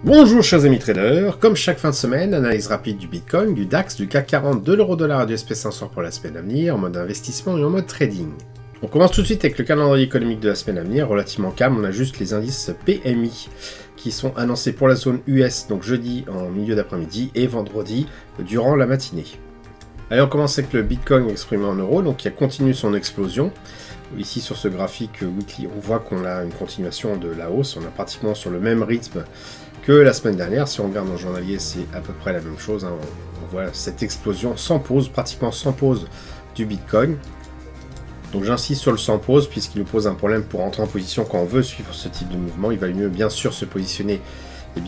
Bonjour chers amis traders, comme chaque fin de semaine, analyse rapide du Bitcoin, du DAX, du CAC 40, de l'euro-dollar et du SP500 pour la semaine à venir, en mode investissement et en mode trading. On commence tout de suite avec le calendrier économique de la semaine à venir, relativement calme, on a juste les indices PMI qui sont annoncés pour la zone US, donc jeudi en milieu d'après-midi et vendredi durant la matinée. Allez, on commence avec le Bitcoin exprimé en euros, donc qui a continué son explosion. Ici sur ce graphique weekly, on voit qu'on a une continuation de la hausse, on est pratiquement sur le même rythme que la semaine dernière. Si on regarde en journalier, c'est à peu près la même chose, hein. On voit cette explosion sans pause, pratiquement sans pause du Bitcoin. Donc j'insiste sur le sans pause puisqu'il nous pose un problème pour entrer en position quand on veut suivre ce type de mouvement. Il va mieux bien sûr se positionner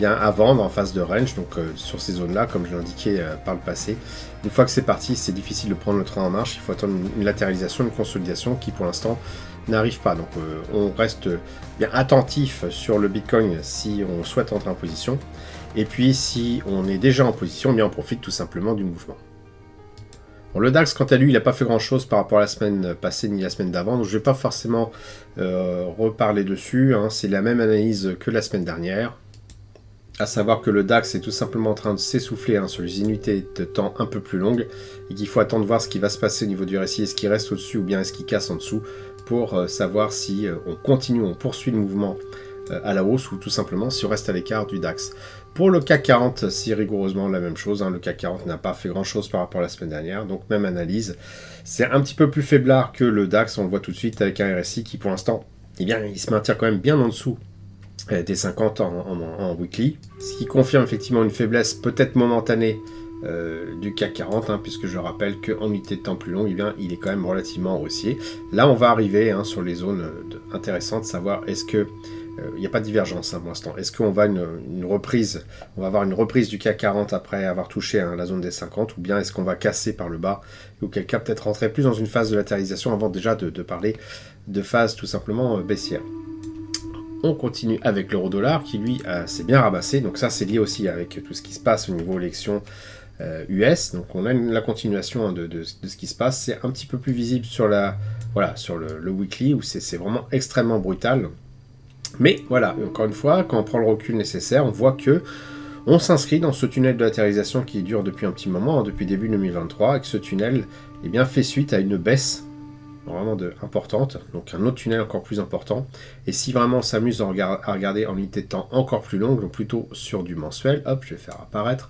à vendre en phase de range, donc sur ces zones-là, comme je l'ai indiqué par le passé. Une fois que c'est parti, c'est difficile de prendre le train en marche. Il faut attendre une latéralisation, une consolidation qui pour l'instant n'arrive pas. Donc on reste bien attentif sur le Bitcoin si on souhaite entrer en position. Et puis si on est déjà en position, bien on profite tout simplement du mouvement. Bon, le DAX, quant à lui, il n'a pas fait grand-chose par rapport à la semaine passée ni la semaine d'avant, donc je ne vais pas forcément reparler dessus, hein. C'est la même analyse que la semaine dernière. À savoir que le DAX est tout simplement en train de s'essouffler sur les unités de temps un peu plus longues et qu'il faut attendre voir ce qui va se passer au niveau du RSI, est-ce qu'il reste au-dessus ou bien est-ce qu'il casse en dessous pour savoir si on continue, on poursuit le mouvement à la hausse ou tout simplement si on reste à l'écart du DAX. Pour le CAC 40, c'est rigoureusement la même chose, le CAC 40 n'a pas fait grand-chose par rapport à la semaine dernière, donc même analyse. C'est un petit peu plus faiblard que le DAX, on le voit tout de suite avec un RSI qui pour l'instant, il se maintient quand même bien en dessous des 50 en weekly, ce qui confirme effectivement une faiblesse peut-être momentanée du CAC 40, puisque je rappelle qu'en unité de temps plus longue, il est quand même relativement haussier. Là, on va arriver sur les zones intéressantes, savoir est-ce que il n'y a pas de divergence pour l'instant. Est-ce qu'on va une reprise, on va avoir une reprise du CAC 40 après avoir touché la zone des 50, ou bien est-ce qu'on va casser par le bas, ou auquel cas peut-être rentrer plus dans une phase de latéralisation avant déjà de parler de phase tout simplement baissière. On continue avec l'euro-dollar qui lui s'est bien rabassé, donc ça c'est lié aussi avec tout ce qui se passe au niveau élection US, donc on a la continuation de ce qui se passe. C'est un petit peu plus visible sur le weekly où c'est vraiment extrêmement brutal, mais voilà, encore une fois, quand on prend le recul nécessaire, on voit que on s'inscrit dans ce tunnel de latéralisation qui dure depuis un petit moment, depuis début 2023, et que ce tunnel fait suite à une baisse vraiment importante, donc un autre tunnel encore plus important. Et si vraiment on s'amuse à regarder en unité de temps encore plus longue, donc plutôt sur du mensuel, hop, je vais faire apparaître,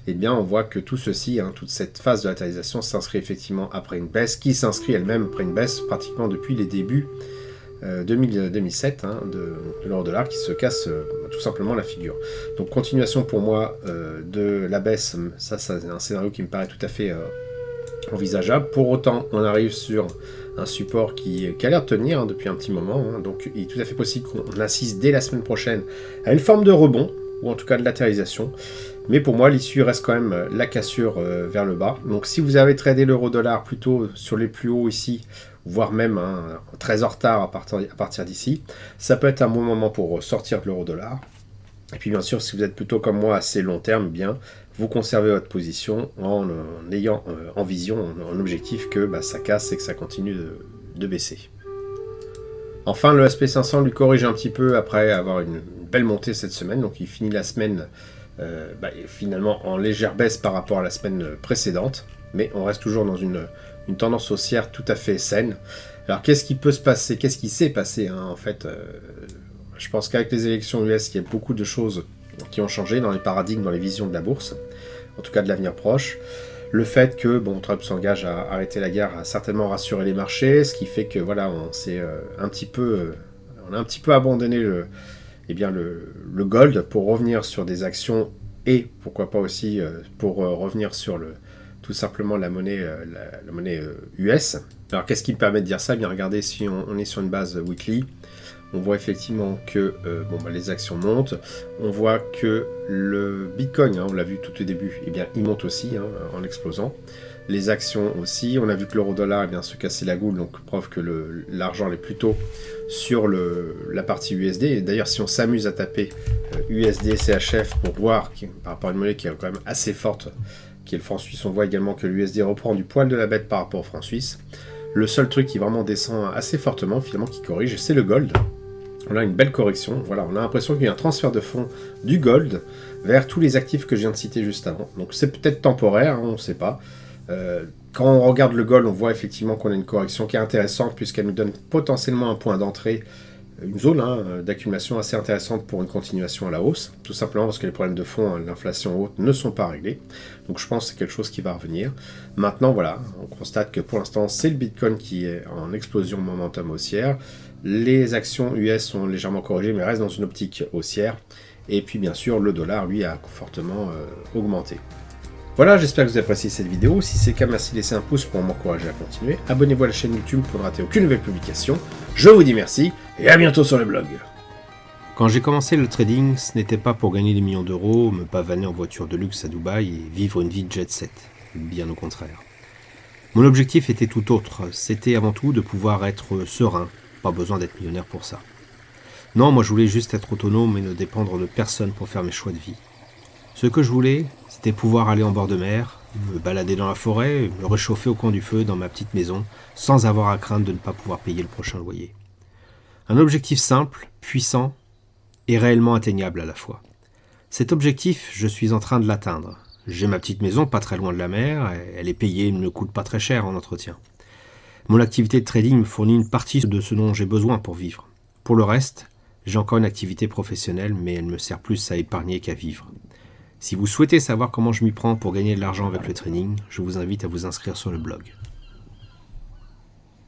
et bien on voit que tout ceci, toute cette phase de latéralisation s'inscrit effectivement après une baisse, qui s'inscrit elle-même après une baisse pratiquement depuis les débuts 2007 de l'euro-dollar qui se casse tout simplement la figure. Donc continuation pour moi de la baisse, ça c'est un scénario qui me paraît tout à fait envisageable. Pour autant, on arrive sur un support qui a l'air de tenir depuis un petit moment, donc il est tout à fait possible qu'on assiste dès la semaine prochaine à une forme de rebond, ou en tout cas de latéralisation, mais pour moi l'issue reste quand même la cassure vers le bas. Donc si vous avez tradé l'euro-dollar plutôt sur les plus hauts ici, voire même très en retard à partir d'ici, ça peut être un bon moment pour sortir de l'euro-dollar. Et puis bien sûr, si vous êtes plutôt comme moi assez long terme, bien vous conservez votre position en ayant en vision, en objectif que ça casse et que ça continue de baisser. Enfin, le SP500 lui corrige un petit peu après avoir une belle montée cette semaine, donc il finit la semaine finalement en légère baisse par rapport à la semaine précédente, mais on reste toujours dans une tendance haussière tout à fait saine. Alors qu'est-ce qui peut se passer, qu'est-ce qui s'est passé en fait je pense qu'avec les élections US, il y a beaucoup de choses qui ont changé dans les paradigmes, dans les visions de la bourse, en tout cas de l'avenir proche. Le fait que Trump s'engage à arrêter la guerre a certainement rassuré les marchés, ce qui fait que on a un petit peu abandonné le gold pour revenir sur des actions et pourquoi pas aussi pour revenir sur tout simplement la monnaie US. Alors qu'est-ce qui me permet de dire ça ? Bien regardez, si on est sur une base weekly, on voit effectivement que les actions montent, on voit que le Bitcoin, on l'a vu tout au début, il monte aussi en explosant. Les actions aussi, on a vu que l'euro-dollar se casser la goule, donc preuve que l'argent est plutôt sur la partie USD. Et d'ailleurs, si on s'amuse à taper USD CHF pour voir, par rapport à une monnaie qui est quand même assez forte, qui est le franc suisse, on voit également que l'USD reprend du poil de la bête par rapport au franc suisse. Le seul truc qui vraiment descend assez fortement, finalement, qui corrige, c'est le gold. On a une belle correction. Voilà, on a l'impression qu'il y a un transfert de fonds du gold vers tous les actifs que je viens de citer juste avant. Donc c'est peut-être temporaire, hein, on ne sait pas. Quand on regarde le gold, on voit effectivement qu'on a une correction qui est intéressante puisqu'elle nous donne potentiellement un point d'entrée, une zone d'accumulation assez intéressante pour une continuation à la hausse, tout simplement parce que les problèmes de fond, l'inflation haute, ne sont pas réglés. Donc je pense que c'est quelque chose qui va revenir. Maintenant, voilà, on constate que pour l'instant, c'est le Bitcoin qui est en explosion momentum haussière. Les actions US sont légèrement corrigées, mais restent dans une optique haussière. Et puis bien sûr, le dollar, lui, a fortement augmenté. Voilà, j'espère que vous avez apprécié cette vidéo. Si c'est le cas, merci de laisser un pouce pour m'encourager à continuer. Abonnez-vous à la chaîne YouTube pour ne rater aucune nouvelle publication. Je vous dis merci et à bientôt sur le blog. Quand j'ai commencé le trading, ce n'était pas pour gagner des millions d'euros, me pavaner en voiture de luxe à Dubaï et vivre une vie de jet set. Bien au contraire. Mon objectif était tout autre. C'était avant tout de pouvoir être serein. Pas besoin d'être millionnaire pour ça. Non, moi je voulais juste être autonome et ne dépendre de personne pour faire mes choix de vie. Ce que je voulais, c'était pouvoir aller en bord de mer, me balader dans la forêt, me réchauffer au coin du feu dans ma petite maison, sans avoir à craindre de ne pas pouvoir payer le prochain loyer. Un objectif simple, puissant et réellement atteignable à la fois. Cet objectif, je suis en train de l'atteindre. J'ai ma petite maison pas très loin de la mer, elle est payée et ne me coûte pas très cher en entretien. Mon activité de trading me fournit une partie de ce dont j'ai besoin pour vivre. Pour le reste, j'ai encore une activité professionnelle, mais elle me sert plus à épargner qu'à vivre. Si vous souhaitez savoir comment je m'y prends pour gagner de l'argent avec le trading, je vous invite à vous inscrire sur le blog.